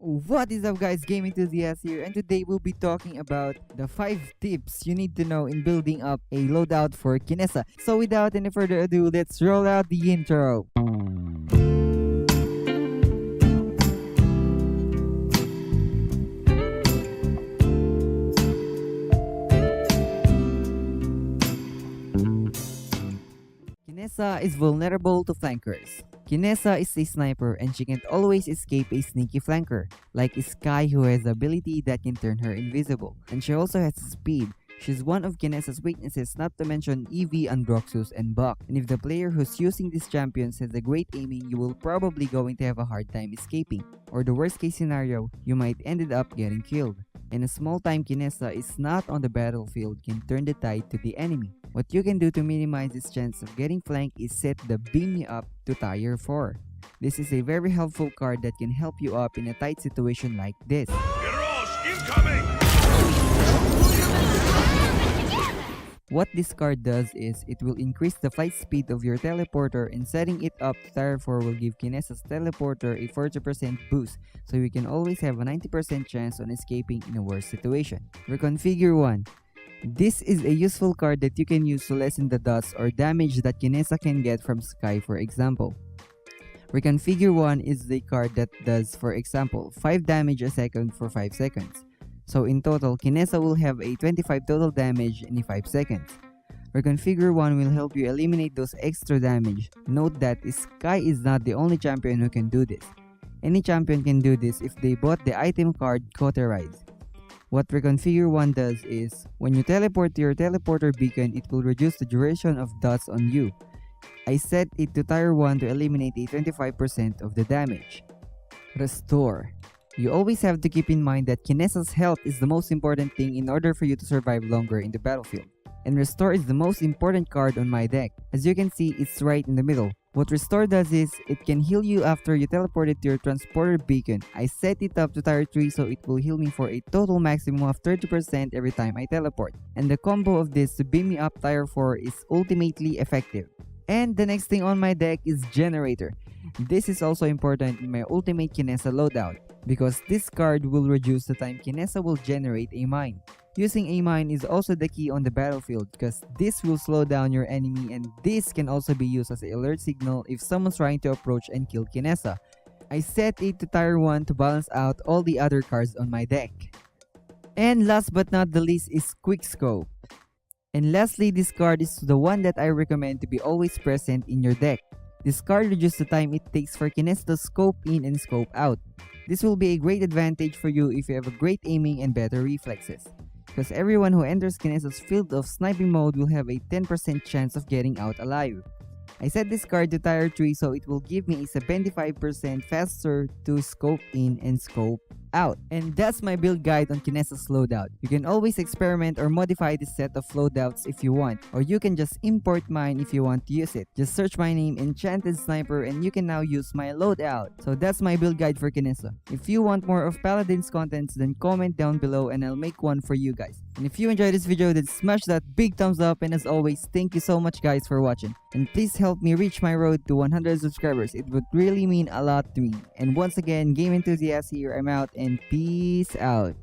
What is up guys, Game Enthusiast here, and today we'll be talking about the 5 tips you need to know in building up a loadout for Kinessa. So without any further ado, let's roll out the intro. Kinessa is vulnerable to flankers. Kinessa is a sniper and she can't always escape a sneaky flanker, like Sky who has the ability that can turn her invisible. And she also has speed. She's one of Kinessa's weaknesses, not to mention EV, Androxus, and Buck. And if the player who's using these champions has a great aiming, you will probably going to have a hard time escaping. Or the worst case scenario, you might ended up getting killed. And a small time Kinessa is not on the battlefield can turn the tide to the enemy. What you can do to minimize this chance of getting flanked is set the Beam Me Up to Tier 4. This is a very helpful card that can help you up in a tight situation like this. What this card does is, it will increase the flight speed of your teleporter, and setting it up to Tier 4 will give Kinessa's teleporter a 40% boost, so you can always have a 90% chance on escaping in a worse situation. Reconfigure 1. This is a useful card that you can use to lessen the dots or damage that Kinessa can get from Sky, for example. Reconfigure 1 is the card that does, for example, 5 damage a second for 5 seconds. So in total, Kinessa will have a 25 total damage in 5 seconds. Reconfigure 1 will help you eliminate those extra damage. Note that Sky is not the only champion who can do this. Any champion can do this if they bought the item card Cauterize. What Reconfigure 1 does is, when you teleport to your teleporter beacon, it will reduce the duration of dots on you. I set it to Tier 1 to eliminate a 25% of the damage. Restore. You always have to keep in mind that Kinessa's health is the most important thing in order for you to survive longer in the battlefield. And Restore is the most important card on my deck. As you can see, it's right in the middle. What Restore does is, it can heal you after you teleport it to your transporter beacon. I set it up to Tier 3 so it will heal me for a total maximum of 30% every time I teleport. And the combo of this to beam me up Tier 4 is ultimately effective. And the next thing on my deck is Generator. This is also important in my ultimate Kinessa loadout, because this card will reduce the time Kinessa will generate a mine. Using a mine is also the key on the battlefield, because this will slow down your enemy, and this can also be used as an alert signal if someone's trying to approach and kill Kinessa. I set it to Tier 1 to balance out all the other cards on my deck. And last but not the least is Quickscope. And lastly, this card is the one that I recommend to be always present in your deck. This card reduces the time it takes for Kinessa to scope in and scope out. This will be a great advantage for you if you have a great aiming and better reflexes, because everyone who enters Kinessa's field of sniping mode will have a 10% chance of getting out alive. I set this card to Tier 3 so it will give me a 75% faster to scope in and scope out. And that's my build guide on Kinessa's loadout. You can always experiment or modify this set of loadouts if you want, or you can just import mine if you want to use it. Just search my name, Enchanted Sniper, and you can now use my loadout. So that's my build guide for Kinessa. If you want more of Paladins contents, then comment down below and I'll make one for you guys. And if you enjoyed this video, then smash that big thumbs up, and as always, thank you so much guys for watching. And please help me reach my road to 100 subscribers. It would really mean a lot to me. And once again, Game Enthusiast here, I'm out, and peace out.